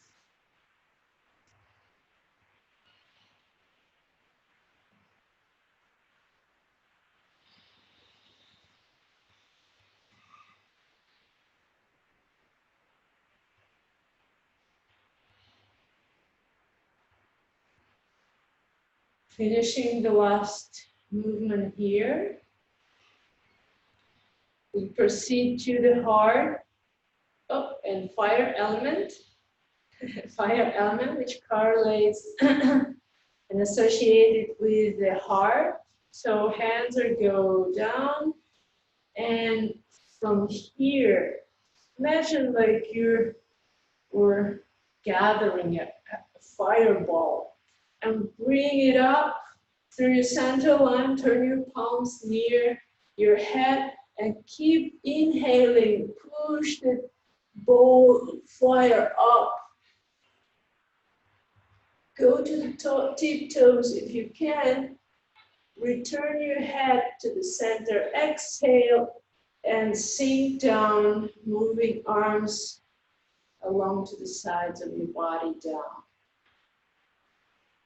Finishing the last movement here. We proceed to the heart. Oh, and fire element. Fire element, which correlates and associated with the heart. So hands are go down, and from here, imagine like we're gathering a fireball and bring it up through your center line. Turn your palms near your head and keep inhaling. Push the ball fire up. Go to the tiptoes if you can. Return your head to the center. Exhale and sink down, moving arms along to the sides of your body down.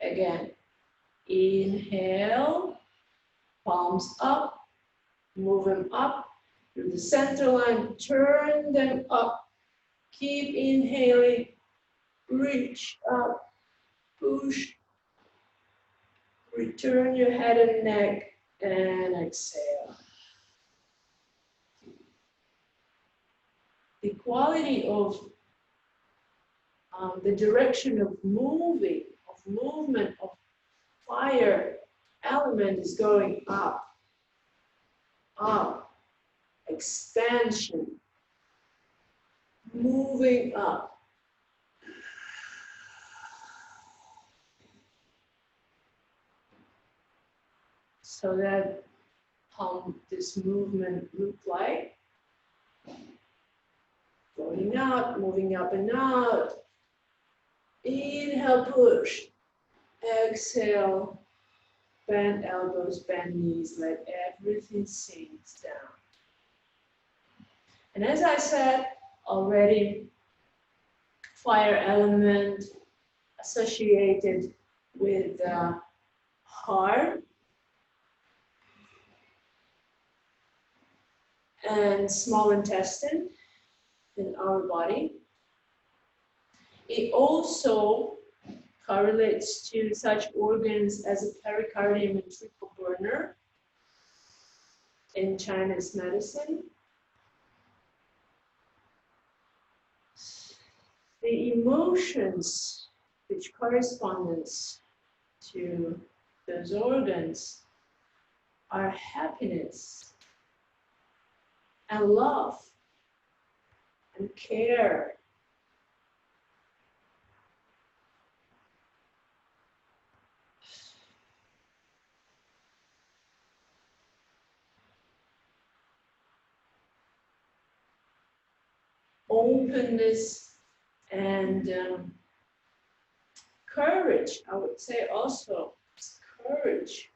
Again, inhale, palms up, move them up through the center line, turn them up. Keep inhaling, reach up, push, return your head and neck, and exhale. The quality of the direction of movement of fire element is going up, expansion, moving up. So that how this movement look like. Going out, moving up and out. Inhale, push. Exhale, bend elbows, bend knees, let everything sink down. And as I said already, fire element associated with the heart and small intestine in our body. It also correlates to such organs as a pericardium and triple burner in Chinese medicine. The emotions which corresponds to those organs are happiness and love and care. Openness and courage, I would say also courage.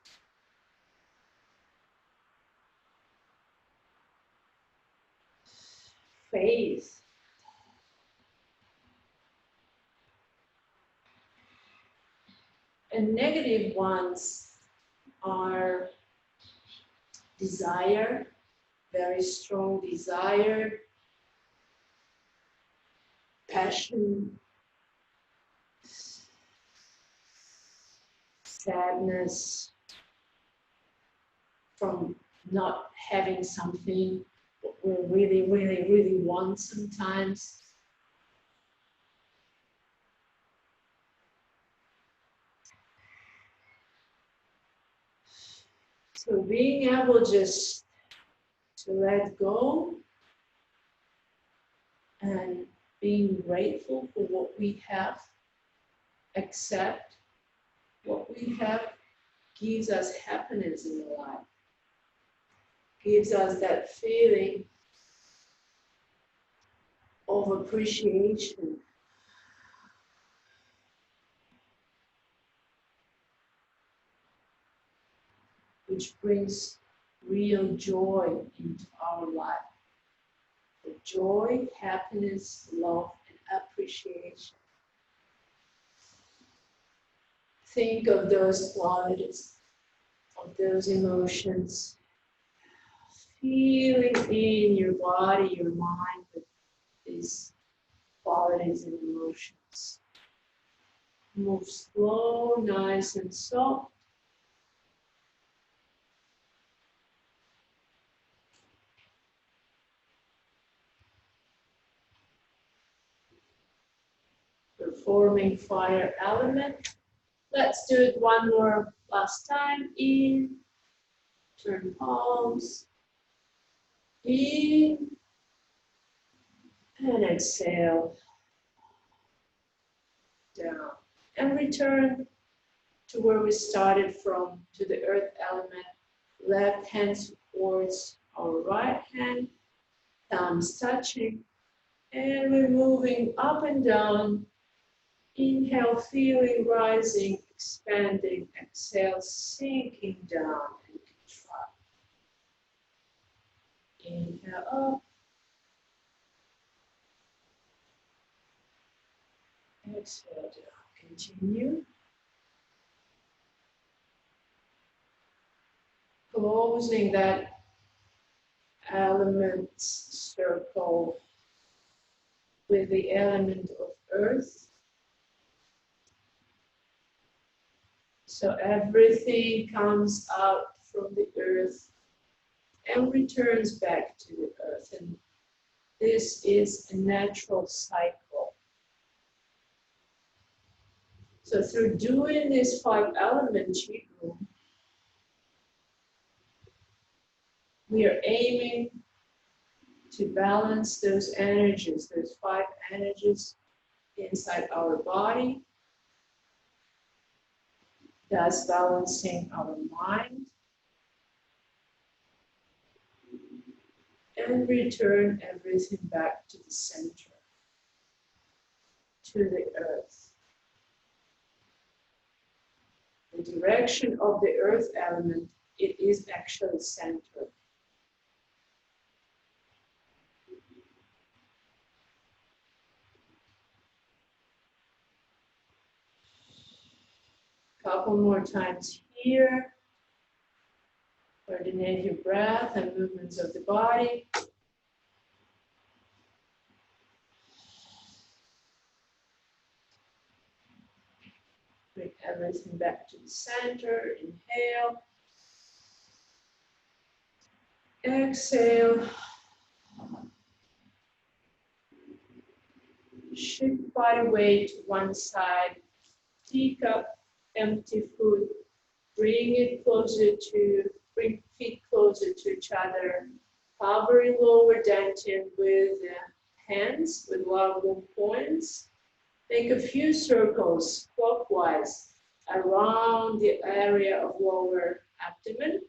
Faith. And negative ones are desire, very strong desire, passion, sadness from not having something we really want sometimes. So being able just to let go and being grateful for what we have, accept what we have, gives us happiness in life, gives us that feeling of appreciation. Which brings real joy into our life. The joy, happiness, love, and appreciation. Think of those qualities, of those emotions, feeling in your body, your mind, with these qualities and emotions. Move slow, nice and soft. Performing fire element. Let's do it one more last time. In, turn palms, in, and exhale, down. And return to where we started from, to the earth element. Left hand supports our right hand, thumbs touching, and we're moving up and down. Inhale, feeling rising, expanding. Exhale, sinking down and contract. Inhale up. Exhale down. Continue. Closing that element circle with the element of earth. So everything comes out from the earth and returns back to the earth. And This is a natural cycle. So through doing this 5-element Qigong, we are aiming to balance those energies, those 5 energies inside our body, thus balancing our mind, and return everything back to the center, to the earth. The direction of the earth element, it is actually center. Couple more times here. Coordinate your breath and movements of the body. Bring everything back to the center. Inhale. Exhale. Shift body weight to one side. Teacup, empty foot. Bring feet closer to each other. Hovering lower dantian with hands, with elbow points. Make a few circles clockwise around the area of lower abdomen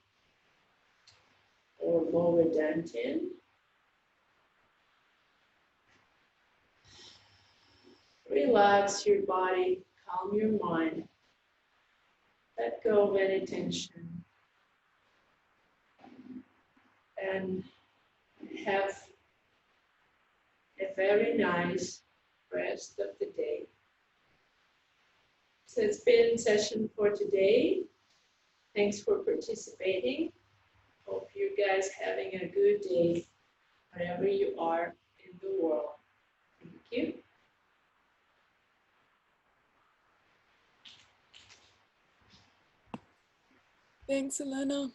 or lower dantian. Relax your body, calm your mind. Let go of any tension. And have a very nice rest of the day. So it's been session for today. Thanks for participating. Hope you guys having a good day wherever you are in the world. Thank you. Thanks, Elena.